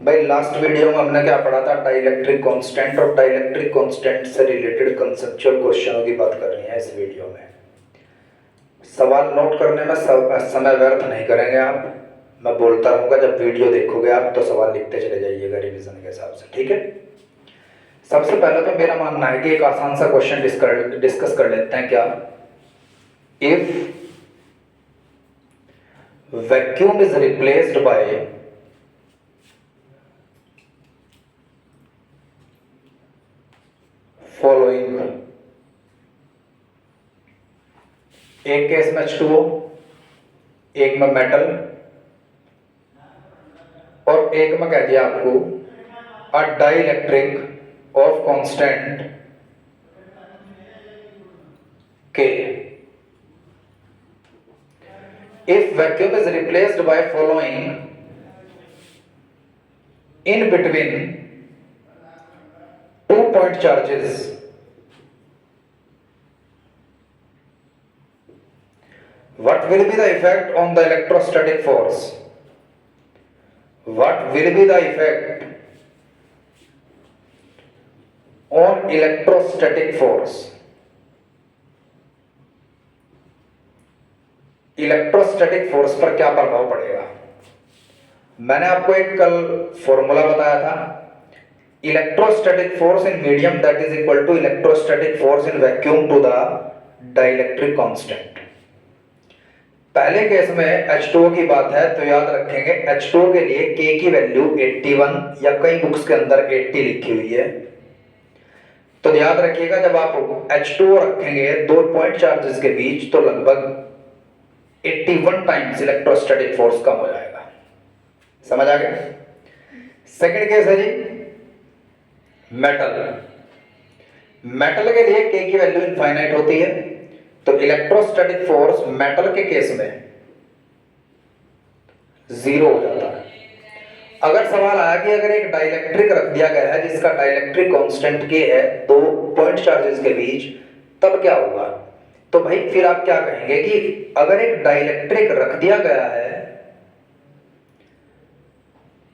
भाई last video में हमने क्या पढ़ा था, डाइलेक्ट्रिक कांस्टेंट, और डाइलेक्ट्रिक कांस्टेंट से रिलेटेड कंसेप्चुअल क्वेश्चनों की बात कर रही है इस वीडियो में। सवाल नोट करने में समय व्यर्थ नहीं करेंगे आप, मैं बोलता रहूंगा, जब वीडियो देखोगे आप तो सवाल लिखते चले जाइएगा रिवीजन के हिसाब से, ठीक है। सबसे पहले तो मेरा मानना है कि एक आसान सा क्वेश्चन डिस्कस कर लेते हैं। क्या if vacuum is replaced by following, एक केस में H2O, एक में मेटल, और एक में कह दिया आपको अ dielectric of constant K। If vacuum is replaced by following in between 2 point charges, what will be the effect on the electrostatic force? What will be the effect on electrostatic force? Electrostatic force पर क्या प्रभाव पड़ेगा? मैंने आपको एक कल formula बताया था, electrostatic force in medium that is equal to electrostatic force in vacuum to the dielectric constant. पहले केस में H2O की बात है तो याद रखेंगे H2O के लिए K की वैल्यू 81 या कई बुक्स के अंदर 80 लिखी हुई है। तो याद रखिएगा जब आप H2O रखेंगे दो पॉइंट चार्जेस के बीच तो लगभग 81 टाइम्स इलेक्ट्रोस्टैटिक फोर्स कम हो जाएगा। समझ आ गया? सेकंड केस है जी मेटल। मेटल के लिए K की वैल्यू इनफाइनाइट होती है, तो इलेक्ट्रोस्टैटिक फोर्स मेटल के केस में 0 हो जाता है। अगर सवाल आया कि अगर एक डाइलेक्ट्रिक रख दिया गया है जिसका डाइलेक्ट्रिक कांस्टेंट K है दो पॉइंट चार्जेस के बीच, तब क्या होगा? तो भाई फिर आप क्या कहेंगे कि अगर एक डाइलेक्ट्रिक रख दिया गया है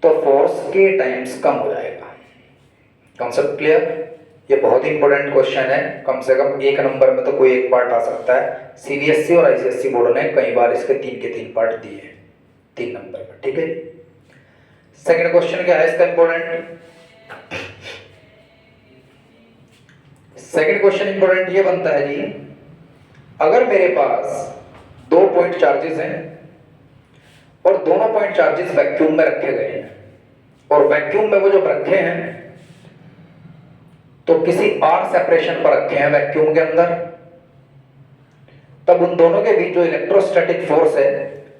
तो फोर्स K टाइम्स कम हो जाएगा। Concept clear? ये बहुत इंपॉर्टेंट क्वेश्चन है, कम से कम एक नंबर में तो कोई एक पार्ट आ सकता है। सीबीएसई और आईसीएसई बोर्ड ने कई बार इसके 3 के 3 पार्ट दिए हैं 3 नंबर में, ठीक है। सेकंड क्वेश्चन क्या है इसका इंपॉर्टेंट? सेकंड क्वेश्चन इंपॉर्टेंट ये बनता है जी, अगर मेरे पास 2 पॉइंट चार्जेस हैं और दोनों पॉइंट चार्जेस वैक्यूम में रखे गए हैं, और वैक्यूम में वो जो रखे हैं तो किसी R सेपरेशन पर रखे हैं वैक्यूम के अंदर, तब उन दोनों के बीच जो इलेक्ट्रोस्टैटिक फोर्स है,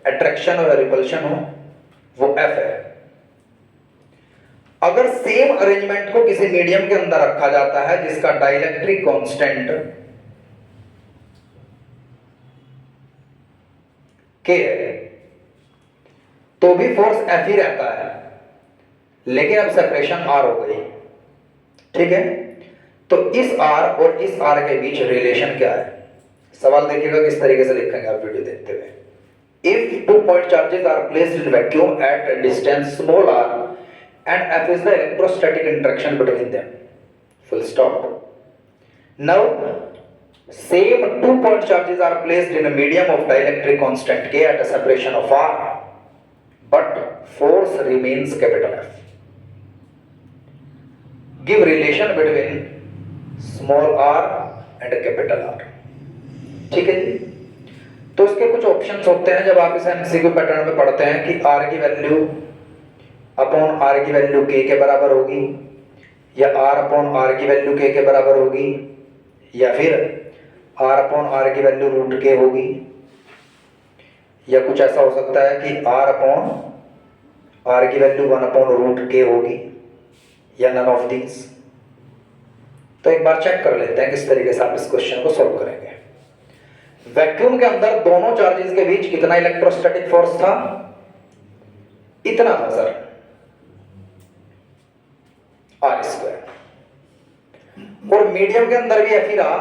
अट्रैक्शन और रिपल्शन हो, वो F है। अगर सेम अरेंजमेंट को किसी मीडियम के अंदर रखा जाता है जिसका डाइलेक्ट्रिक कांस्टेंट K है, तो भी फोर्स F ही रहता है, लेकिन अब सेपरेशन R हो गई, ठीक है। तो इस R और इस R के बीच रिलेशन क्या है? सवाल देखिएगा किस तरीके से लिखेंगे आप वीडियो देखते हुए। If 2 point charges are placed in vacuum at a distance small r and F is the electrostatic interaction between them, full stop. Now same 2 point charges are placed in a medium of dielectric constant K at a separation of R, but force remains capital F. Give relation between small r and capital R, ठीक है जी। तो इसके कुछ options होते हैं जब आप इसे एमसीक्यू पैटर्न में पढ़ते हैं कि R की वैल्यू अपॉन R की वैल्यू K के बराबर होगी, या R अपॉन R की वैल्यू K के बराबर होगी, या फिर R अपॉन R की वैल्यू रूट K होगी, या कुछ ऐसा हो सकता है कि R अपॉन R की वैल्यू 1 अपॉन रूट K होगी, या नन ऑफ दीज। तो एक बार चेक कर लेते हैं किस तरीके से आप इस क्वेश्चन को सॉल्व करेंगे। वैक्यूम के अंदर दोनों चार्जेस के बीच कितना इलेक्ट्रोस्टैटिक फोर्स था? इतना था सर, R²। और मीडियम के अंदर भी F ही रहा,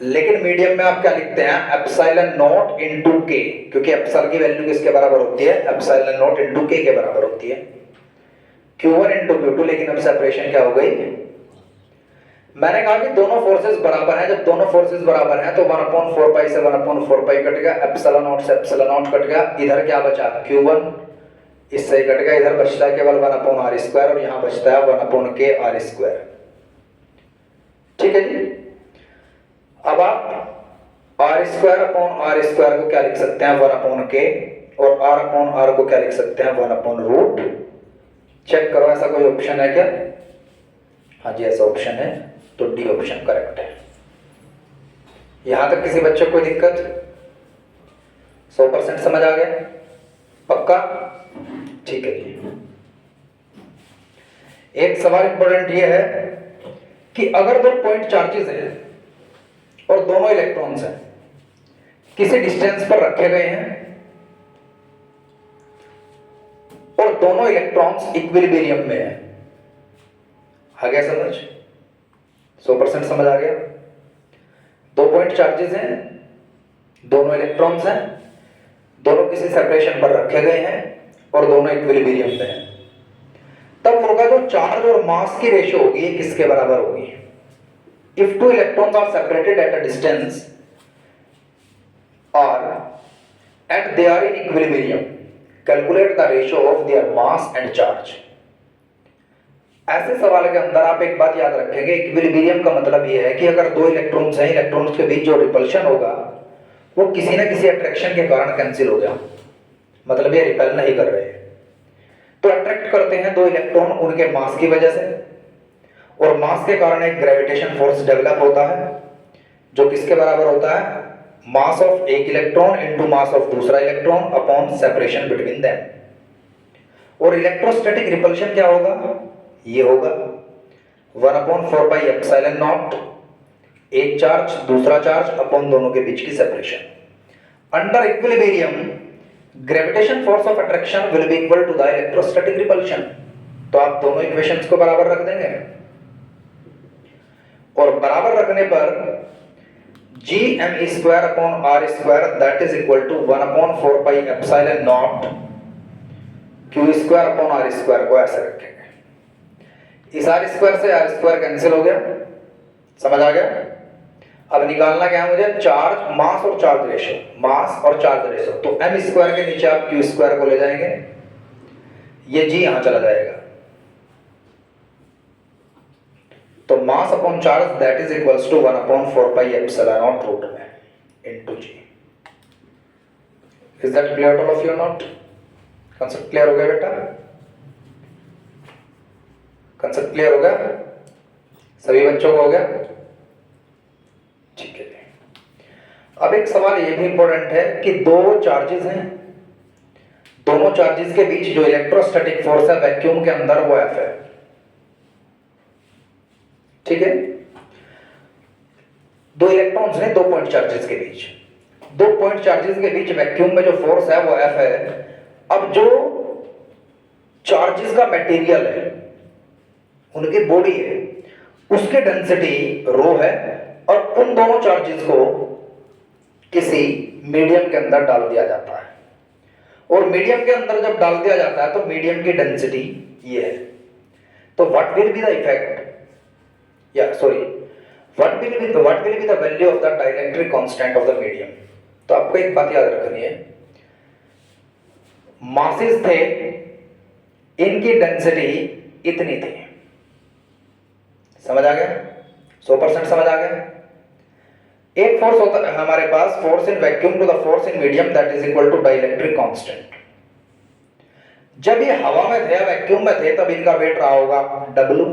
लेकिन मीडियम में आप क्या लिखते हैं? एप्सिलॉन नॉट इनटू K, क्योंकि एप्सिलॉन की वैल्यू किसके बराबर होती है? एप्सिलॉन नॉट इनटू K के बराबर होती है। Q1 इंटू Q2, लेकिन अब सेपरेशन क्या हो गई? मैंने कहा कि दोनों फोर्सेस बराबर हैं, जब दोनों फोर्सेस बराबर हैं तो 1/4 पाई से 1/4 पाई कट गया, एप्सिलॉन नॉट से एप्सिलॉन नॉट कट गया, इधर क्या बचा? Q1 इससे ही कट गया, इधर बचता है केवल 1/r² और यहाँ बचता है 1/kr²। ठीक है जी। अब आप r² को क्या लिख सकते हैं? 1/k, और r/r को क्या लिख सकते हैं? 1/√। चेक करो ऐसा कोई ऑप्शन है क्या? हाँ जी ऐसा ऑप्शन है, तो डी ऑप्शन करेक्ट है। यहां तक किसी बच्चे को कोई दिक्कत? 100% समझ आ गया? पक्का? ठीक है जी। एक सवाल इंपॉर्टेंट ये है कि अगर दो पॉइंट चार्जेस हैं और दोनों इलेक्ट्रॉन्स हैं, किसी डिस्टेंस पर रखे गए हैं और दोनों इलेक्ट्रॉन्स इक्विलिब्रियम में है। आ गया समझ? 100% समझ आ गया? दो पॉइंट चार्जेस हैं, दोनों इलेक्ट्रॉन्स हैं, दोनों किसी सेपरेशन पर रखे गए हैं और दोनों इक्विलिब्रियम में हैं। तब होगा जो चार्ज और मास की रेशियो होगी ये किसके बराबर होगी? If two electrons are separated at a distance और at they are in equilibrium, calculate the ratio of their mass and charge. ऐसे सवाल के अंदर आप एक बात याद रखेंगे, इक्विलिब्रियम का मतलब यह है कि अगर दो इलेक्ट्रॉन्स हैं, इलेक्ट्रॉन्स के बीच जो रिपल्शन होगा वो किसी ना किसी अट्रैक्शन के कारण कैंसिल हो गया, मतलब ये रिपेल नहीं कर रहे। तो अट्रैक्ट करते हैं दो इलेक्ट्रॉन उनके मास की वजह से, और मास के कारण एक ग्रेविटेशन फोर्स डेवलप होता है जो किसके बराबर होता है? मास ऑफ एक इलेक्ट्रॉन इनटू मास ऑफ दूसरा electron upon separation between them. और इलेक्ट्रोस्टैटिक रिपल्शन क्या होगा? ये होगा 1/4 पाई एप्सिलॉन नॉट, एक चार्ज दूसरा चार्ज अपॉन दोनों के बीच की सेपरेशन। Under equilibrium gravitation force of attraction will be equal to the electrostatic repulsion. तो आप दोनों इक्वेशंस को बराबर रख देंगे, और बराबर रखने पर Gm²/r² that is equal to 1/4 pi epsilon naught Q²/r² को ऐसे रखेंगे। इस r² से r² कैंसिल हो गया, समझ आ गया? अब निकालना क्या है मुझे? चार्ज, मास और चार्ज रेशियो, मास और चार्ज रेशियो। तो m² के नीचे आप Q² को ले जाएंगे, ये G यहां चला जाएगा, तो mass upon charge that is equals to 1/4 pi epsilon naught root में into G। Is that clear to all of you? Not? Concept clear हो गया बेटा? कांसेप्ट क्लियर हो गया? सभी बच्चों को हो गया? ठीक है। अब एक सवाल ये भी इंपॉर्टेंट है कि दो चार्जेस हैं, दोनों चार्जेस के बीच जो इलेक्ट्रोस्टैटिक फोर्स है वैक्यूम के अंदर वो F है। ठीक है? दो इलेक्ट्रॉन्स हैं दो पॉइंट चार्जेस के बीच, दो पॉइंट चार्जेस के बीच वैक्यूम में जो फोर्स है वो F है। अब जो चार्जेस का मटेरियल है, उनकी बॉडी है, उसकी डेंसिटी रो है, और उन दोनों चार्जेस को किसी मीडियम के अंदर डाल दिया जाता है, और मीडियम के अंदर जब डाल दिया जाता है तो मीडियम की डेंसिटी ये है। तो what will be the effect, या sorry what will be the value of the dielectric constant of the medium? तो आपको एक बात याद रखनी है, मासेस थे, इनकी डेंसिटी इतनी थी। समझ आ गया? 100% समझ आ गया? एक फोर्स होता है हमारे पास, force in vacuum to the force in medium that is equal to dielectric constant. जब ये हवा में थे, वैक्यूम में थे, तब इनका वेट रहा होगा W।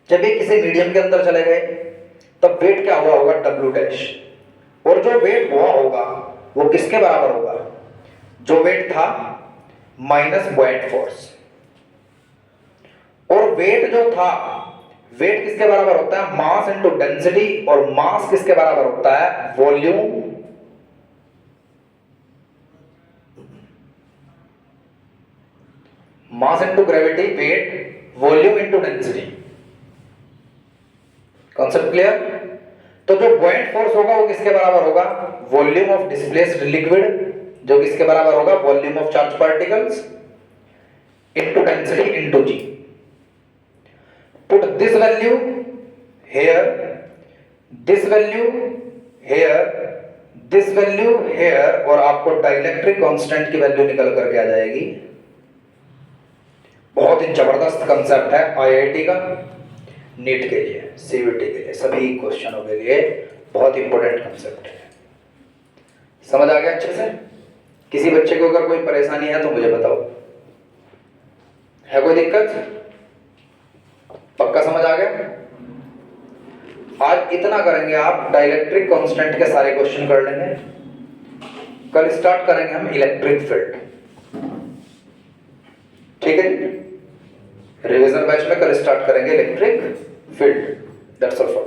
जब ये किसी मीडियम के अंदर चले गए तब वेट क्या हुआ होगा? W'। और जो वेट हुआ होगा वो किसके बराबर होगा? जो वेट था माइनस बुओयंट फोर्स। और वेट जो था, वेट किसके बराबर होता है? मास इनटू डेंसिटी, और मास किसके बराबर होता है? Volume mass into gravity, weight, volume into density. Concept clear? तो जो बुओयंट फोर्स होगा वो किसके बराबर होगा? वॉल्यूम ऑफ डिस्प्लेस्ड लिक्विड, जो किसके बराबर होगा? Volume of charge particles, into density into G. Put this value here, this value here, this value here, और आपको डाइलेक्ट्रिक कांस्टेंट की वैल्यू निकल करके आ जाएगी। बहुत ही जबरदस्त कंसेप्ट है आईआईटी का, नीट के लिए, सीयूईटी के लिए, सभी क्वेश्चनों के लिए बहुत इंपॉर्टेंट कंसेप्ट है। समझ आ गया अच्छे से? किसी बच्चे को अगर कोई परेशानी है तो मुझे बताओ, है कोई दिक्कत? पक्का समझ आ गया? आज इतना करेंगे आप, डाइलेक्ट्रिक कांस्टेंट के सारे क्वेश्चन कर लेंगे। कल स्टार्ट करेंगे हम इलेक्ट्रिक फील्ड, ठीक है? रिवीजन बैच में कल स्टार्ट करेंगे electric field. That's all for